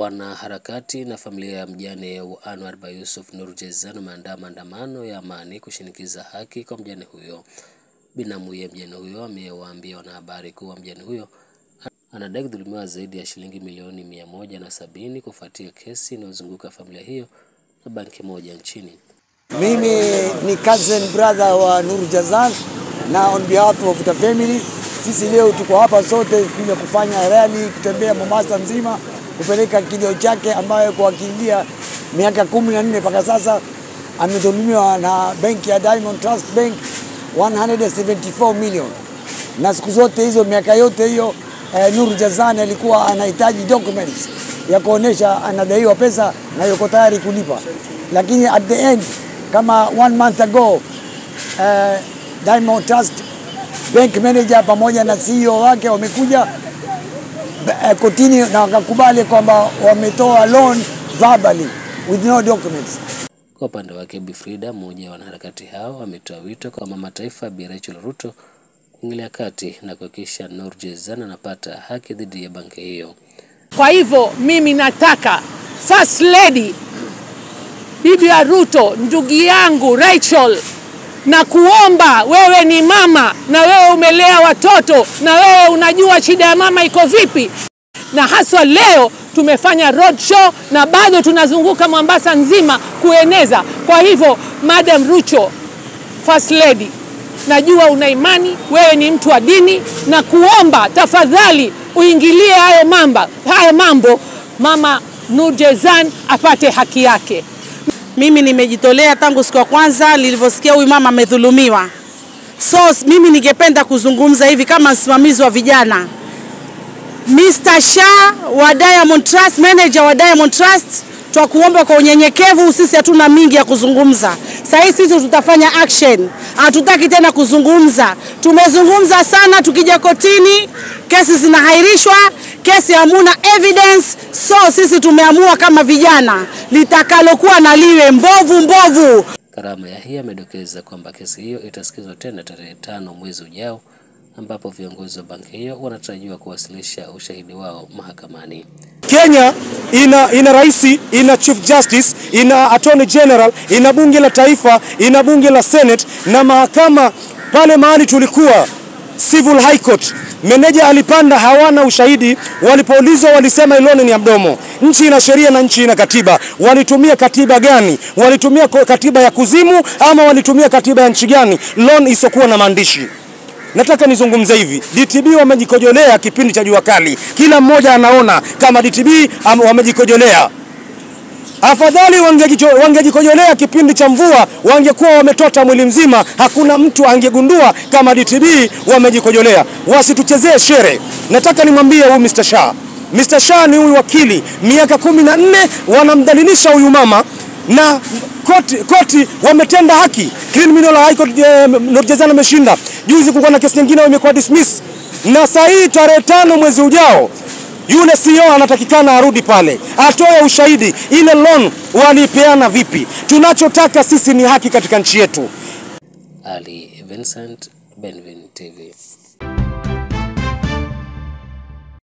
Wanaharakati na familia ya mjane wa Anwar Bayusuf Nur Jezan wameandaa maandamano ya amani kushinikiza haki kwa mjane huyo. Binamu ya mjane huyo amewaambia wanahabari kuwa mjane huyo anadai kudhulumiwa zaidi ya shilingi milioni 170 kufuatia kesi inayozunguka familia hiyo na banki moja nchini. Mimi ni cousin brother wa Nur Jezan na on behalf of the family sisi leo tuko hapa sote kuja kufanya rally, kutembea Mombasa nzima kupeleka kilio chake ambayo kwa akilia miaka 14 mpaka sasa amedhulumiwa na benki ya Diamond Trust Bank 174 million. Na siku zote hizo miaka yote hiyo Nur Jezan alikuwa anahitaji documents ya kuonesha anadaiwa pesa na yuko tayari kulipa. Lakini at the end kama 1 month ago Diamond Trust Bank manager pamoja na CEO wake wamekuja kotini na wakakubali kwamba wametoa loan verbally with no documents. Kwa upande wake Bi Frida, mmoja wa wanaharakati hao, ametoa wito kwa mama taifa Bi Rachel Ruto kuingilia kati na kuhakikisha Nur Jezan anapata haki dhidi ya banki hiyo. Kwa hivyo mimi nataka First Lady Bibi Ruto, ndugu yangu Rachel, na kuomba, wewe ni mama na wewe umelea watoto na wewe unajua shida ya mama iko vipi, na haswa leo tumefanya road show na bado tunazunguka Mombasa nzima kueneza. Kwa hivyo Madam Ruto, First Lady, najua una imani, wewe ni mtu wa dini, na kuomba tafadhali uingilie haya mambo mama Nur Jezan apate haki yake. Mimi nimejitolea tangu siku ya kwanza nilivyosikia huyu mama amedhulumiwa. So mimi ningependa kuzungumza hivi kama msimamizi wa vijana. Mr. Shah wa Diamond Trust, manager wa Diamond Trust, twakuomba kwa unyenyekevu, sisi hatuna mingi ya kuzungumza. Sasa sisi tutafanya action. Hatutaki tena kuzungumza. Tumezungumza sana, tukija kotini kesi zinahairishwa, kesi hamuna evidence. So sisi tumeamua kama vijana litakalokuwa na liwe mbovu. Karama Yahya amedokeza kwamba kesi hiyo itasikizwa tena tarehe 5 mwezi ujao, ambapo viongozi wa banki hiyo wanatarajiwa kuwasilisha ushahidi wao mahakamani. Kenya ina raisi, ina chief justice, ina attorney general, ina bunge la taifa, ina bunge la senate na mahakama. Pale mahali tulikuwa civil high court, meneja alipanda, hawana ushahidi. Walipoulizwa walisema iloni ni ya mdomo. Nchi ina sheria na nchi ina katiba. Walitumia katiba gani? Walitumia katiba ya kuzimu ama walitumia katiba ya nchi gani? Loan isokuwa na maandishi. Nataka nizungumze hivi, DTB wamejikojolea kipindi cha jua kali. Kila mmoja anaona kama DTB wamejikojolea. Afadhali wangejikojolea kipindi cha mvua, wangekuwa wametota mwili mzima, hakuna mtu angegundua kama DTB wamejikojolea. Wasituchezee shere. Nataka nimwambie huyu Mr. Shah. Mr. Shah ni huyu wakili, miaka 14 wanamdhalilisha huyu mama na koti wametenda haki. Criminal High Court Nur Jezan ameshinda. Juzi kulikuwa na kesi nyingine imekuwa dismiss. Na saa hii tarehe 5 mwezi ujao yule CEO anatakikana arudi pale, atoe ushahidi ile loan walipeana vipi. Tunachotaka sisi ni haki katika nchi yetu. Ali Vincent, Benvin TV.